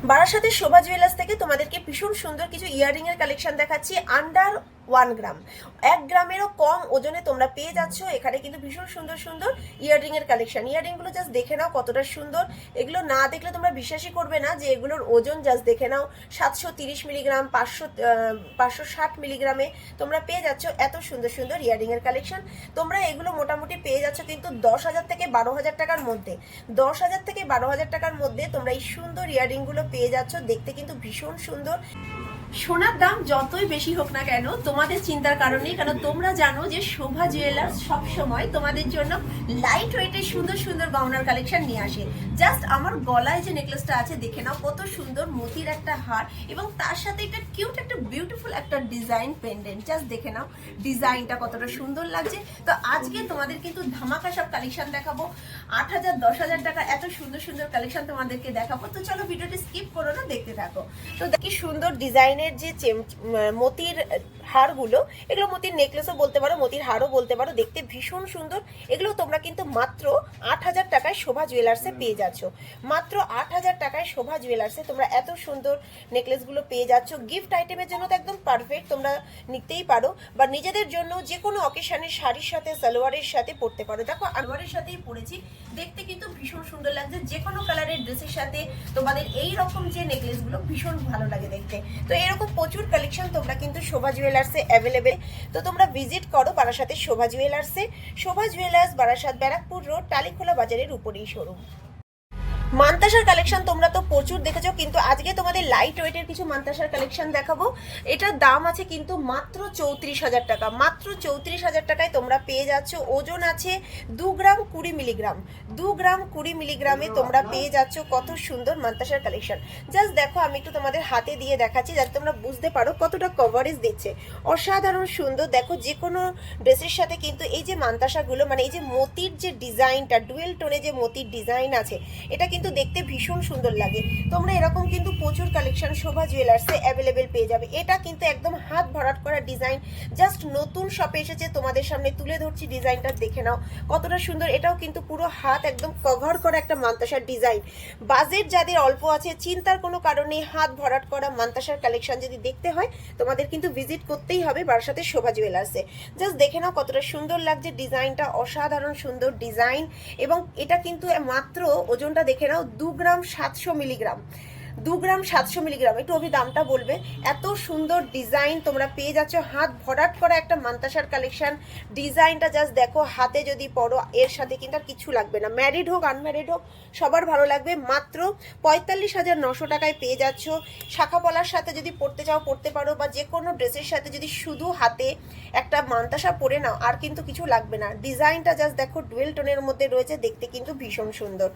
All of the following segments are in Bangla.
বারাসাতের শোভা জুয়েলার্স থেকে তোমাদেরকে ভীষণ সুন্দর কিছু ইয়াররিং এর কালেকশন দেখাচ্ছি আন্ডার 1 গ্রাম, 1 গ্রামেরও কম ওজনে তোমরা পেয়ে যাচ্ছ। এখানে কিন্তু ভীষণ সুন্দর সুন্দর ইয়াররিং এর কালেকশন। ইয়াররিং গুলো জাস্ট দেখে নাও কতটা সুন্দর। এগুলো না দেখলে তোমরা বিশ্বাসই করবে না যে এগুলোর ওজন। জাস্ট দেখে নাও 730 মিলিগ্রাম, 560 মিলিগ্রামে তোমরা পেয়ে যাচ্ছ এত সুন্দর সুন্দর ইয়াররিং এর কালেকশন। তোমরা এগুলো মোটামুটি পেয়ে যাচ্ছ কিন্তু 10,000 থেকে 12,000 টাকার মধ্যে। 10,000 থেকে 12,000 টাকার মধ্যে তোমরা এই সুন্দর ইয়াররিং গুলো পেয়ে যাচ্ছ। দেখতে কিন্তু ভীষণ সুন্দর। সোনার দাম যতই বেশি হোক না কেন তোমাদের চিন্তার কারণে, কারণ তোমরা জানো যে শোভা জুয়েলার্স সবসময় তোমাদের জন্য লাইট ওয়েটের সুন্দর সুন্দর গহনার কালেকশন নিয়ে আসে। জাস্ট আমার গলায় যে নেকলেসটা আছে দেখে নাও কত সুন্দর মোতির একটা হার, এবং তার সাথে এটা কিউট একটা বিউটিফুল একটা ডিজাইন পেন্ডেন্ট। জাস্ট দেখে নাও ডিজাইনটা কতটা সুন্দর লাগছে। তো আজকে তোমাদের কিন্তু ধামাকা সব কালেকশন দেখাবো। 8,000 10,000 টাকা এত সুন্দর সুন্দর কালেকশন তোমাদেরকে দেখাবো। তো চলো ভিডিওটি স্কিপ করো না, দেখতে থাকো। তো দেখি সুন্দর ডিজাইনের যে মতির হারগুলো, এগুলো মতির নেকলেসও বলতে পারো, মতির হারও বলতে পারো, দেখতে ভীষণ সুন্দর। এগুলো তোমরা কিন্তু মাত্র 8,000 টাকায় শোভা জুয়েলার্সে পেয়ে যাচ্ছ। মাত্র 8,000 টাকায় শোভা জুয়েলার্সে তোমরা এত সুন্দর নেকলেসগুলো পেয়ে যাচ্ছ। গিফট আইটেমের জন্য তো একদম পারফেক্ট, তোমরা নিতেই পারো, বা নিজেদের জন্য যে কোনো অকেশনে শাড়ির সাথে সালোয়ারের সাথে পরতে পারো। দেখো আলোয়ারের সাথেই পরেছি, দেখতে কিন্তু ভীষণ সুন্দর লাগছে। যে কোনো কালারের ড্রেসের সাথে তোমাদের এই রকম যে নেকলেসগুলো ভীষণ ভালো লাগে দেখতে। তো এরকম প্রচুর কালেকশন তোমরা কিন্তু শোভা জুয়েলার্সে অ্যাভেলেবেল। তো তোমরা ভিজিট করো বারাসাতের শোভা জুয়েলার্সে। শোভা জুয়েলার্স, বারাসাত, ব্যারাকপুর রোড, টালিখোলা বাজারের উপরেই শোরুম। মানতাসার কালেকশন তোমরা তো প্রচুর দেখেছো, কিন্তু আজকে তোমাদের লাইট ওয়েটের কিছু মানতাসার কালেকশন দেখাবো। এটার দাম আছে কিন্তু মাত্র 34,000 টাকা। মাত্র 34,000 টাকায় তোমরা পেয়ে যাচ্ছ। ওজন আছে 2 গ্রাম 20 মিলিগ্রাম। 2 গ্রাম 20 মিলিগ্রামে তোমরা পেয়ে যাচ্ছ কত সুন্দর মানতাসার কালেকশন। জাস্ট দেখো, আমি একটু তোমাদের হাতে দিয়ে দেখাচ্ছি যাতে তোমরা বুঝতে পারো কতটা কভারেজ দিচ্ছে। অসাধারণ সুন্দর। দেখো যে কোনো ড্রেসের সাথে কিন্তু এই যে মানতাসাগুলো, মানে এই যে মতির যে ডিজাইনটা, ডুয়েল টোনে যে মতির ডিজাইন আছে, এটা কিন্তু দেখতে ভীষণ সুন্দর লাগে। তোমরা এরকম কিন্তু প্রচুর কালেকশন শোভা জুয়েলার্সে অ্যাভেলেবেল পেয়ে যাবে। এটা কিন্তু একদম হাত ভরাট করা ডিজাইন, জাস্ট নতুন শপে এসেছে, তোমাদের সামনে তুলে ধরছি ডিজাইনটা, দেখে নাও কতটা সুন্দর। এটাও কিন্তু পুরো হাত একদম কভার করা একটা মানতাসার ডিজাইন। বাজেট যাদের অল্প আছে, চিন্তার কোনো কারণে হাত ভরাট করা মানতাসার কালেকশন যদি দেখতে হয়, তোমাদের কিন্তু ভিজিট করতেই হবে বারাসাতের শোভা জুয়েলার্সে। জাস্ট দেখে নাও কতটা সুন্দর লাগছে ডিজাইনটা, অসাধারণ সুন্দর ডিজাইন। এবং এটা কিন্তু মাত্র ওজনটা দেখে নাও 2 গ্রাম 700 মিলিগ্রাম। 2 গ্রাম 700 মিলিগ্রাম। একটু অভি দামটা বলবে। এত সুন্দর ডিজাইন তোমরা পেয়ে যাচ্ছ, হাত ভরাট করা একটা মানতাসার কালেকশন। ডিজাইনটা জাস্ট দেখো, হাতে যদি পরো এর সাথে কিন্তু আর কিছু লাগবে না। ম্যারিড হোক আনম্যারিড হোক সবার ভালো লাগবে। মাত্র 45,900 টাকায় পেয়ে যাচ্ছ। শাখা পলার সাথে যদি পরতে চাও পরতে পারো, বা যে কোনো ড্রেসের সাথে যদি শুধু হাতে একটা মানতাসা পরে নাও আর কিন্তু কিছু লাগবে না। ডিজাইনটা জাস্ট দেখো, ডুয়েল টোনের মধ্যে রয়েছে, দেখতে কিন্তু ভীষণ সুন্দর।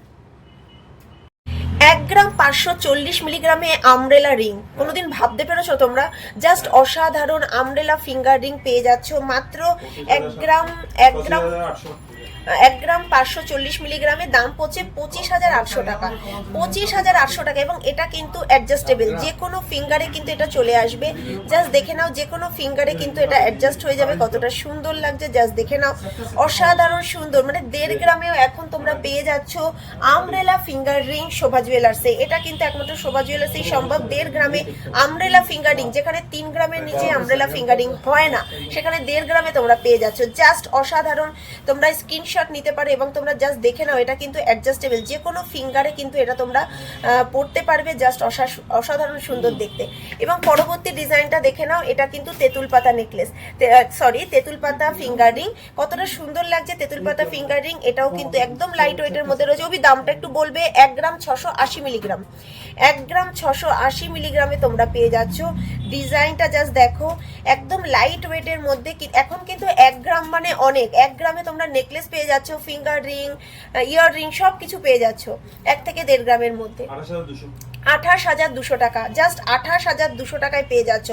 1 গ্রাম 540 মিলিগ্রামে আমব্রেলা রিং। কোনোদিন ভাবতে পেরেছো তোমরা? জাস্ট অসাধারণ আমব্রেলা ফিঙ্গার রিং পেয়ে যাচ্ছ মাত্র 1 গ্রাম 1 গ্রাম 540 মিলিগ্রামে। দাম পড়ছে 25,800 টাকা। 25,800 টাকা। এবং এটা কিন্তু অ্যাডজাস্টেবল, যে কোনো ফিঙ্গারে কিন্তু এটা চলে আসবে। জাস্ট দেখে নাও, যে কোনো ফিঙ্গারে কিন্তু এটা অ্যাডজাস্ট হয়ে যাবে। কতটা সুন্দর লাগছে জাস্ট দেখে নাও, অসাধারণ সুন্দর। মানে 1.5 গ্রামেও এখন তোমরা পেয়ে যাচ্ছ আমব্রেলা ফিঙ্গার রিং শোভা জুয়েলার্সে। এটা কিন্তু একমাত্র শোভা জুয়েলার্সেই সম্ভব। 1.5 গ্রামে আমব্রেলা ফিঙ্গার রিং, যেখানে 3 গ্রামের নিচে আমব্রেলা ফিঙ্গার রিং হয় না, সেখানে 1.5 গ্রামে তোমরা পেয়ে যাচ্ছ। জাস্ট অসাধারণ। তোমরা স্ক্রিনশট নিতে পারো এবং তোমরা জাস্ট দেখে নাও, এটা কিন্তু অ্যাডজাস্টেবল, যে কোনো ফিঙ্গারে কিন্তু এটা তোমরা পড়তে পারবে। জাস্ট অসাধারণ সুন্দর দেখতে। এবং পরবর্তী ডিজাইনটা দেখে নাও, এটা কিন্তু তেঁতুল পাতা নেকলেস, তেঁতুল পাতা ফিঙ্গার রিং। কতটা সুন্দর লাগছে তেঁতুল পাতা ফিঙ্গার রিং। এটাও কিন্তু একদম লাইট ওয়েটের মধ্যে রয়েছে। ওই দামটা একটু বলবে। 1 গ্রাম 680 মিলিগ্রাম। 1 গ্রাম 680 মিলিগ্রামে তোমরা পেয়ে যাচ্ছ। ডিজাইনটা জাস্ট দেখো, একদম লাইট ওয়েটের মধ্যে। এখন কিন্তু 1 গ্রাম মানে অনেক। 1 গ্রামে তোমরা নেকলেস পেয়ে যাচ্ছ, ফিঙ্গার রিং, ইয়ার রিং, সব কিছু পেয়ে যাচ্ছ 1 থেকে 1.5 গ্রামের মধ্যে। 28,200 টাকা। জাস্ট 28,200 টাকায় পেয়ে যাচ্ছ।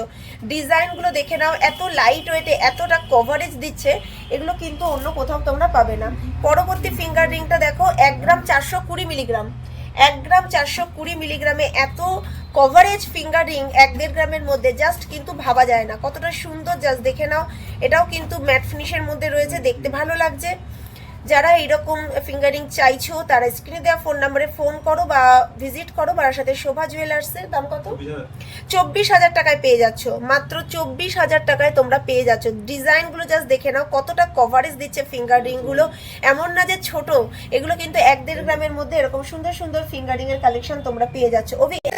ডিজাইনগুলো দেখে নাও, এত লাইট ওয়েটে এতটা কভারেজ দিচ্ছে, এগুলো কিন্তু অন্য কোথাও তোমরা পাবে না। পরবর্তী ফিঙ্গার রিংটা দেখো, 1 গ্রাম 420 মিলিগ্রাম। 1 গ্রাম 420 মিলিগ্রামে এত কভারেজ ফিঙ্গার রিং 1.5 গ্রামের মধ্যে, জাস্ট কিন্তু ভাবা যায় না কতটা সুন্দর। জাস্ট দেখে নাও, এটাও কিন্তু ম্যাট ফিনিশের মধ্যে রয়েছে, দেখতে ভালো লাগছে। যারা এইরকম ফিঙ্গারিং চাইছো তারা স্ক্রিনে দেওয়া ফোন নাম্বারে ফোন করো বা ভিজিট করো বারাসাতের শোভা জুয়েলার্সের। দাম কত? 24,000 টাকায় পেয়ে যাচ্ছ, মাত্র 24,000 টাকায় তোমরা পেয়ে যাচ্ছ। ডিজাইনগুলো জাস্ট দেখে নাও কতটা কভারেজ দিচ্ছে ফিঙ্গারিংগুলো, এমন না যে ছোট, এগুলো কিন্তু 1-1.5 গ্রামের মধ্যে এরকম সুন্দর সুন্দর ফিঙ্গারিং এর কালেকশন তোমরা পেয়ে যাচ্ছ।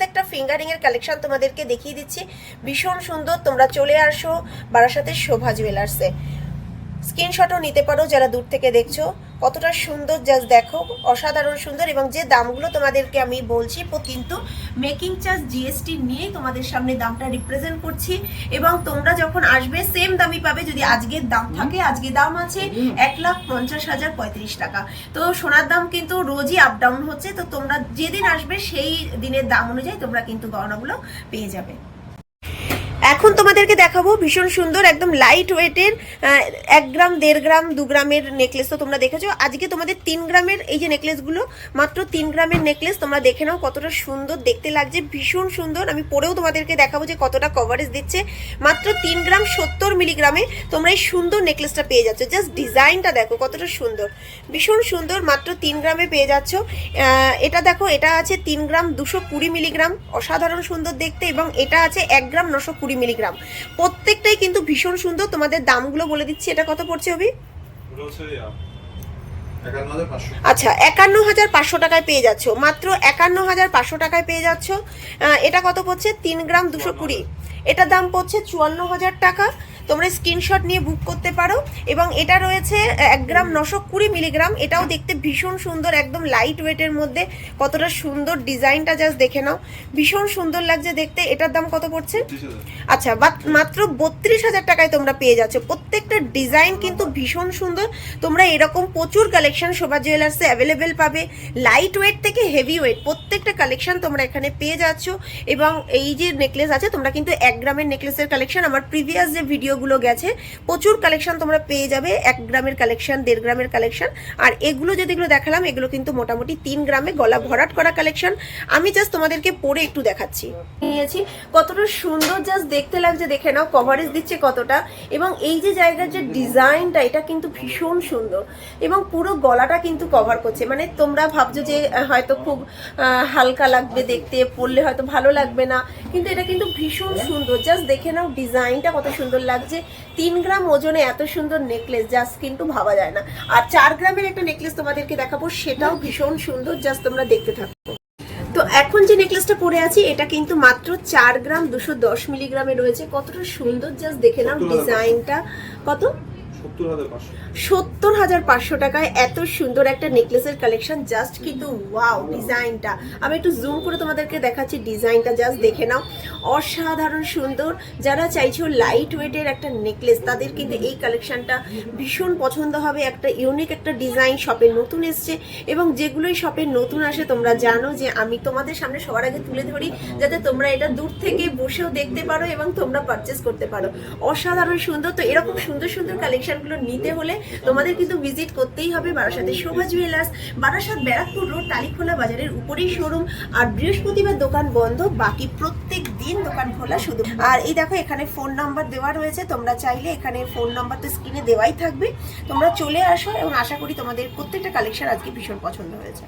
একটা ফিঙ্গারিং এর কালেকশন তোমাদেরকে দেখিয়ে দিচ্ছি, ভীষণ সুন্দর। তোমরা চলে আসো বারাসাতের শোভা জুয়েলার্সে, স্ক্রিনশটও নিতে পারো যারা দূর থেকে দেখছো। কতটা সুন্দর জাস্ট দেখো, অসাধারণ সুন্দর। এবং যে দামগুলো তোমাদেরকে আমি বলছি কিন্তু মেকিং চার্জ জিএসটি নিয়েই তোমাদের সামনে দামটা রিপ্রেজেন্ট করছি, এবং তোমরা যখন আসবে সেম দামই পাবে। যদি আজকের দাম থাকে, আজকে দাম আছে 1,50,35 টাকা। তো সোনার দাম কিন্তু রোজই আপ ডাউন হচ্ছে, তো তোমরা যেদিন আসবে সেই দিনের দাম অনুযায়ী তোমরা কিন্তু গহনাগুলো পেয়ে যাবে। এখন তোমাদেরকে দেখাবো ভীষণ সুন্দর একদম লাইট ওয়েটের 1 গ্রাম, 1.5 গ্রাম, 2 গ্রামের নেকলেস। তো তোমরা দেখেছো, আজকে তোমাদের 3 গ্রামের এই যে নেকলেসগুলো, মাত্র 3 গ্রামের নেকলেস। তোমরা দেখে নাও কতটা সুন্দর দেখতে লাগছে, ভীষণ সুন্দর। আমি পরেও তোমাদেরকে দেখাবো যে কতটা কভারেজ দিচ্ছে। মাত্র 3 গ্রাম 70 মিলিগ্রামে তোমরা এই সুন্দর নেকলেসটা পেয়ে যাচ্ছ। জাস্ট ডিজাইনটা দেখো কতটা সুন্দর, ভীষণ সুন্দর। মাত্র 3 গ্রামে পেয়ে যাচ্ছ। এটা দেখো, এটা আছে 3 গ্রাম 220 মিলিগ্রাম, অসাধারণ সুন্দর দেখতে। এবং এটা আছে 1 গ্রাম 920 মিলিগ্রাম। প্রত্যেকটাই কিন্তু ভীষণ সুন্দর। তোমাদের দামগুলো বলে দিচ্ছি। এটা কত পড়ছে অভি? আচ্ছা, 51,500 টাকায় পেয়ে যাচ্ছ, মাত্র 51,500 টাকায় পেয়ে যাচ্ছ। এটা কত পড়ছে? 3 গ্রাম 220, এটার দাম পড়ছে 54,000 টাকা। তোমরা স্ক্রিনশট নিয়ে বুক করতে পারো। এবং এটা রয়েছে 1 গ্রাম 920 মিলিগ্রাম, এটাও দেখতে ভীষণ সুন্দর, একদম লাইট ওয়েটের মধ্যে। কতটা সুন্দর ডিজাইনটা জাস্ট দেখে নাও, ভীষণ সুন্দর লাগছে দেখতে। এটার দাম কত পড়ছে? আচ্ছা, মাত্র 32,000 টাকায় তোমরা পেয়ে যাচ্ছ। প্রত্যেকটা ডিজাইন কিন্তু ভীষণ সুন্দর। তোমরা এরকম প্রচুর কালেকশন শোভা জুয়েলার্সে অ্যাভেলেবেল পাবে, লাইট ওয়েট থেকে হেভি ওয়েট প্রত্যেকটা কালেকশন তোমরা এখানে পেয়ে যাচ্ছ। এবং এই যে নেকলেস আছে, তোমরা কিন্তু 1 গ্রামের নেকলেসের কালেকশন আমার প্রিভিয়াস যে ভিডিওগুলো গেছে প্রচুর কালেকশন তোমরা পেয়ে যাবে। 1 গ্রামের কালেকশন, 1.5 গ্রামের কালেকশন। আর এগুলো যেগুলো দেখালাম এগুলো কিন্তু মোটামুটি 3 গ্রামে গলা ভরাট করা কালেকশন। আমি জাস্ট তোমাদেরকে পরে একটু দেখাচ্ছি। নিয়েছি কতটা সুন্দর জাস্ট দেখতে লাগছে, দেখে নাও কভারেজ দিচ্ছে কতটা। এবং এই যে জায়গার যে ডিজাইনটা, এটা কিন্তু ভীষণ সুন্দর এবং পুরো গলাটা কিন্তু কভার করছে। মানে তোমরা ভাবছো যে হয়তো খুব হালকা লাগবে দেখতে, পরলে হয়তো ভালো লাগবে না, কিন্তু এটা কিন্তু ভীষণ সুন্দর। জাস্ট দেখে নাও ডিজাইনটা কত সুন্দর লাগছে। 3 গ্রাম ওজনে এত সুন্দর নেকলেস জাস্ট কিন্তু ভাবা যায় না। আর 4 গ্রামের একটা নেকলেস তোমাদেরকে দেখাবো, সেটাও ভীষণ সুন্দর, জাস্ট তোমরা দেখতে থাকো। তো এখন যে নেকলেসটা পরে আছি এটা কিন্তু মাত্র 4 গ্রাম 210 মিলিগ্রামে রয়েছে। কতটা সুন্দর জাস্ট দেখে নাও ডিজাইনটা। কত? 70,500 টাকায় এত সুন্দর একটা নেকলেসের কালেকশন। জাস্ট কিন্তু ওয়াও ডিজাইনটা। আমি একটু জুম করে তোমাদেরকে দেখাচ্ছি ডিজাইনটা, জাস্ট দেখে নাও, অসাধারণ সুন্দর। যারা চাইছো লাইট ওয়েটের একটা নেকলেস, তাদের কিন্তু এই কালেকশনটা ভীষণ পছন্দ হবে। একটা ইউনিক একটা ডিজাইন শপে নতুন এসছে, এবং যেগুলোই শপে নতুন আসে তোমরা জানো যে আমি তোমাদের সামনে সবার আগে তুলে ধরি, যাতে তোমরা এটা দূর থেকে বসেও দেখতে পারো এবং তোমরা পারচেস করতে পারো। অসাধারণ সুন্দর। তো এরকম সুন্দর সুন্দর কালেকশনগুলো নিতে হলে তোমাদের কিন্তু ভিজিট করতেই হবে বারাসাতের শোভা জুয়েলার্স, বারাসাত ব্যারাকপুর রোড, টালিখোলা বাজারের উপরেই শোরুম। আর বৃহস্পতিবার দোকান বন্ধ, বাকি প্রত্যেক দিন দোকান খোলা শুধু। আর এই দেখো এখানে ফোন নাম্বার দেওয়া রয়েছে, তোমরা চাইলে এখানে ফোন নাম্বার তো স্ক্রিনে দেওয়াই থাকবে, তোমরা চলে আসো। এবং আশা করি তোমাদের প্রত্যেকটা কালেকশন আজকে ভীষণ পছন্দ হয়েছে।